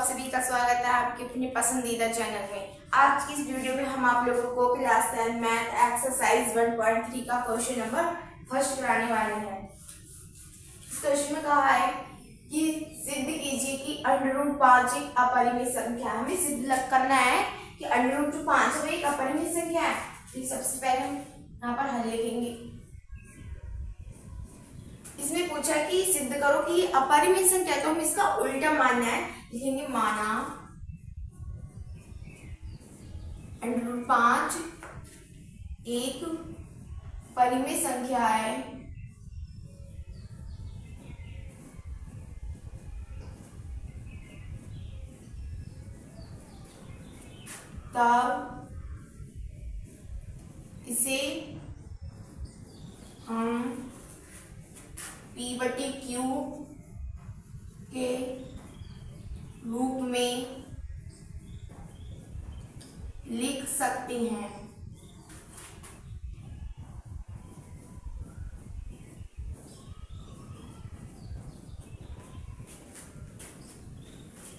सभी का स्वागत है आपके अपने पसंदीदा चैनल में। आज की इस वीडियो में हम आप लोगों को क्लास 10 मैथ एक्सरसाइज 1.3 का क्वेश्चन नंबर फर्स्ट कराने वाले हैं। इस क्वेश्चन में कहा है कि सिद्ध कीजिए कि √5 एक अपरिमेय संख्या है। हमें सिद्ध करना है कि √5 एक अपरिमेय संख्या है। तो सबसे पहले हम यहाँ पर हल लिखेंगे। इसमें पूछा कि सिद्ध करो कि ये अपरिमेय संख्या है, तो हम इसका उल्टा मानना है। लिखेंगे माना √5 एक परिमेय संख्या है तब इसे हम P/Q के रूप में लिख सकते हैं।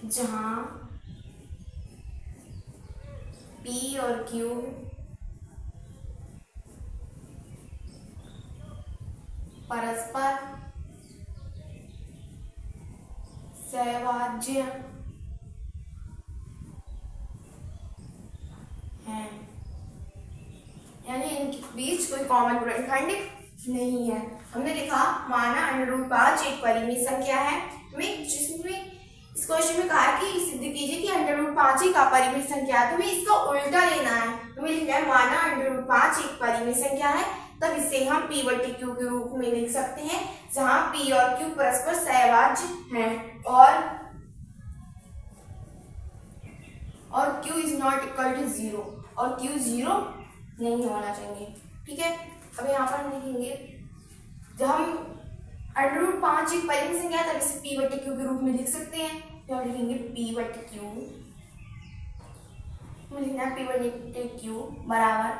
जहां P और Q परस्पर सहभाज्य हैं, यानी इनके बीच कोई कॉमन खंड नहीं है। हमने लिखा माना √5 एक परिमेय संख्या है। जिसमें इस क्वेश्चन में कहा कि सिद्ध कीजिए कि √5 एक अपरिमेय संख्या है, तो हमें इसका उल्टा लेना है। हमें लिखना है माना √5 एक परिमेय संख्या है, तब इसे हम P/Q के रूप में लिख सकते हैं, जहां P और Q परस्पर सहभाज्य हैं और Q is not equal to 0 और Q 0 नहीं होना चाहिए। ठीक है, अब यहाँ पर हम लिखेंगे जब हम √5 एक परिमेय संख्या है, तब इसे P/Q के रूप में लिख सकते हैं। तो हम लिखेंगे P/Q, लिखना है P/Q बराबर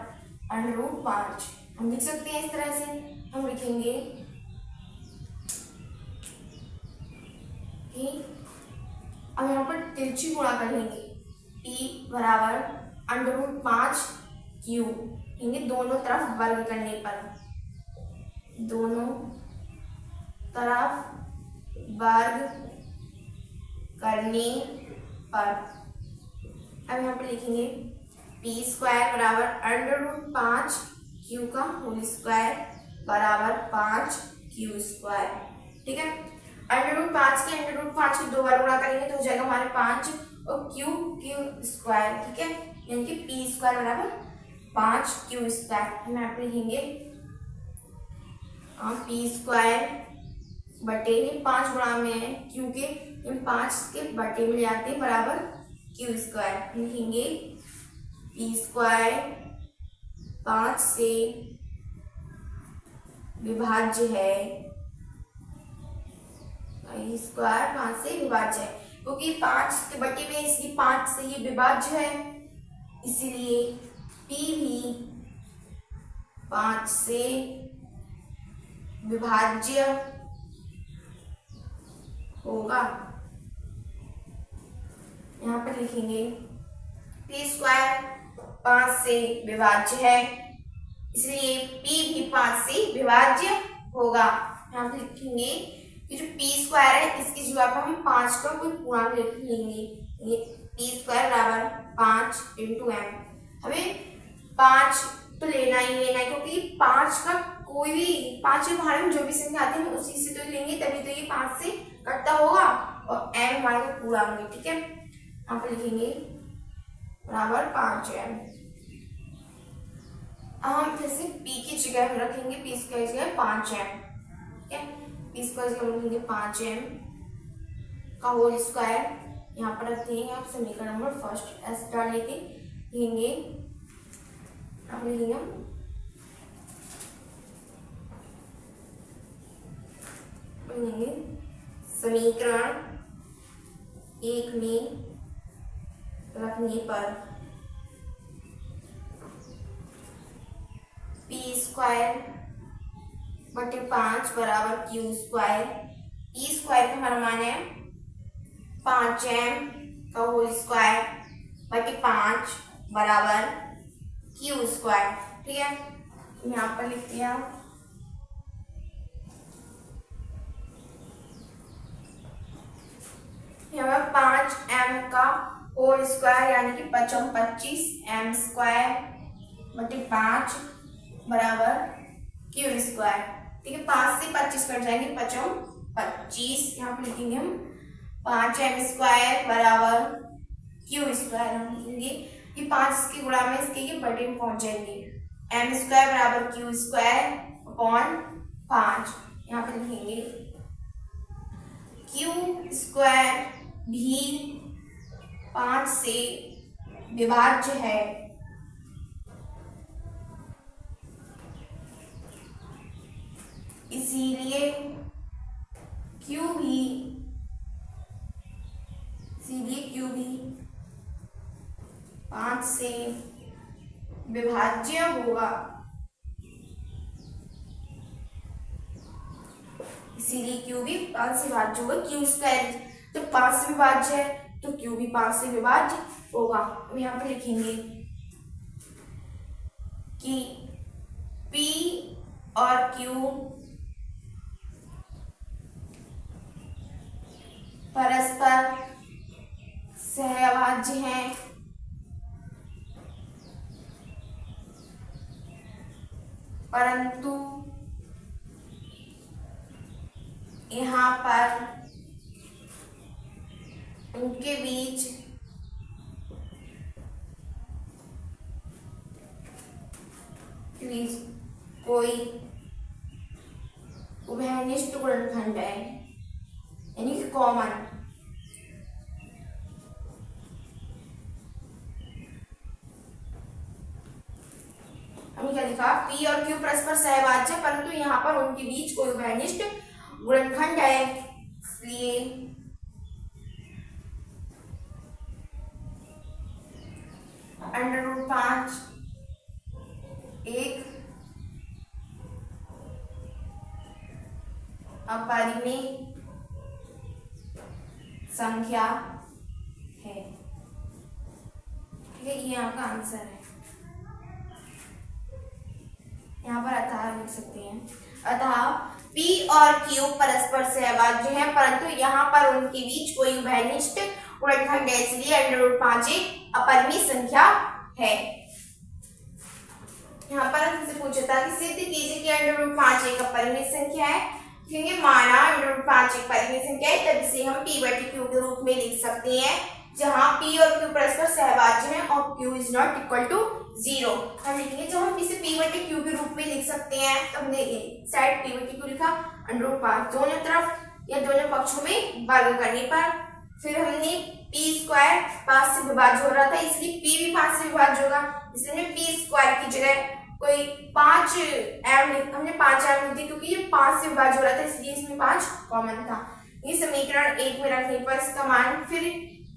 √5। हम लिख सकते हैं इस तरह से। हम लिखेंगे कि अब यहाँ पर तिरछी गुणा कर लेंगे। P बराबर √5Q, दोनों तरफ वर्ग करने पर, दोनों तरफ वर्ग करने पर। अब यहाँ पे लिखेंगे P² बराबर √5Q का होल स्क्वायर बराबर 5Q²। ठीक है, √5 के दो बार गुणा करेंगे तो हो जाएगा हमारे 5 और Q²। ठीक है, यानी कि P² बराबर 5Q²। हम यहाँ पे लिखेंगे P² बटे 5 गुणा में है Q के, 5 के बटे में ले आते हैं बराबर Q²। लिखेंगे P² 5 से विभाज्य है, P² 5 से विभाज्य है, क्योंकि 5 के बटे में इसलिए 5 से ये विभाज्य है, इसलिए P भी 5 से विभाज्य होगा। यहाँ पर लिखेंगे P² 5 से विभाज्य है, इसलिए P भी 5 से विभाज्य होगा। यहाँ पर लिखेंगे कि जो P² है इसकी जगह पर हम 5 का कोई पूर्णांक लिख लेंगे। ये P² बराबर 5 × m। हमें 5 तो लेना ही लेना है, क्योंकि 5 का कोई भी 5 के बाहर में जो भी संख्या आती है उसी से तो लेंगे, तभी तो ये 5 से कटता होगा और m हमारा कोई पूर्णांक है। ठीक है, यहाँ पर लिखेंगे बराबर 5m। हम फिर से P की जगह हम रखेंगे P² की जगह 5m। ठीक है, P² की जगह लिखेंगे 5m का होल स्क्वायर, यहाँ पर रखते हैं आप समीकरण नंबर फर्स्ट S डाल लेके लिखेंगे। अब लिखेंगे समीकरण 1 में रखने पर P² बटे 5 बराबर Q²। P² का हमारा मान है 5m का होल स्क्वायर बटे 5 बराबर क्यू स्क्वायर। ठीक है, यहाँ पर लिख दिया। यहाँ पर 5m का होल स्क्वायर यानी कि 25 m स्क्वायर बटे 5 बराबर क्यू स्क्वायर। ठीक है, 5 से 25 कट जाएंगे, 25 यहाँ पर लिखेंगे हम 5m स्क्वायर बराबर क्यू स्क्वायर। हम लिखेंगे कि 5 के गुणा में इसके ये बटे में पहुंच जाएंगे, m स्क्वायर बराबर क्यू स्क्वायर अपॉन 5। यहाँ पर लिखेंगे क्यू स्क्वायर भी 5 से विभाज्य है, इसीलिए क्यू भी 5 से विभाज्य होगा, इसीलिए क्यू भी 5 से विभाज्य होगा। क्यू स्क्वायर तो 5 से विभाज्य है तो क्यू भी 5 से विभाज्य होगा। हम यहाँ पे लिखेंगे कि P और Q परस्पर सहभाज्य हैं, परंतु यहाँ पर उनके बीच कोई उभयनिष्ठ गुणनखंड है, यानी कि कॉमन। हमने क्या लिखा, P और Q परस्पर सहभाज्य परंतु यहाँ पर उनके बीच कोई उभयनिष्ठ गुणनखंड है, इसलिए √5 एक अपरिमेय संख्या है। ठीक है, ये आपका आंसर है। यहाँ पर अतः लिख सकते हैं, अतः P और Q परस्पर सहभाज्य हैं परंतु यहाँ पर उनके बीच कोई उभयनिष्ठ गुणनखंड है, इसलिए √5 एक अपरिमेय संख्या है। यहाँ पर हमसे पूछा था कि सिद्ध कीजिए कि √5 एक अपरिमेय संख्या है, क्योंकि माना √5 एक परिमेय संख्या है तब इसे हम P बटे Q के रूप में लिख सकते हैं, जहाँ P और Q परस्पर सहभाज्य हैं और Q is not equal to 0। हम लिखेंगे जब हम इसे P बटे Q के रूप में लिख सकते हैं तो हमने साइड P बटे Q लिखा, √5 दोनों तरफ या दोनों पक्षों में वर्ग करने पर, फिर हमने P स्क्वायर 5 से विभाज्य हो रहा था इसलिए P भी 5 से विभाज्य होगा, इसलिए P स्क्वायर की जगह कोई 5m हमने 5m लिख दी क्योंकि ये 5 से विभाज्य हो रहा था इसलिए इसमें 5 कॉमन था। ये समीकरण 1 में रखने पर इसका मान, फिर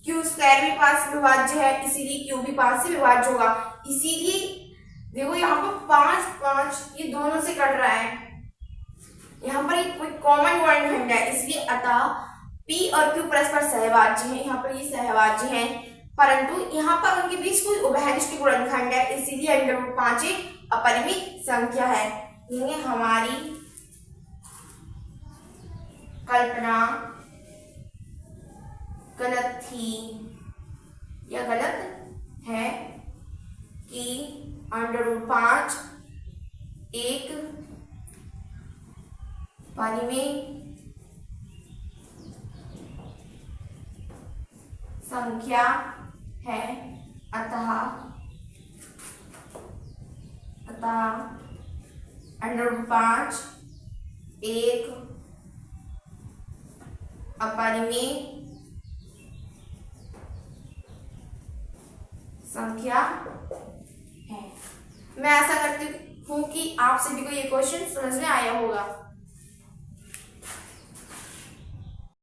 Q स्क्वायर भी 5 से विभाज्य है इसीलिए Q भी 5 से विभाज्य होगा, इसीलिए देखो यहाँ पर 5 ये दोनों से कट रहा है, यहाँ पर एक कोई कॉमन गुणनखंड है, इसलिए अतः P और Q परस्पर सहभाज्य हैं, यहाँ पर ये सहभाज्य हैं परंतु यहाँ पर उनके बीच कोई उभयनिष्ठ गुणनखंड है, इसीलिए √5 एक अपरिमेय संख्या है। ये हमारी कल्पना गलत थी या गलत है कि √5 एक परिमेय संख्या है, अतः √5 एक अपरिमेय संख्या है। मैं आशा करती हूँ कि आप सभी को ये क्वेश्चन समझ में आया होगा।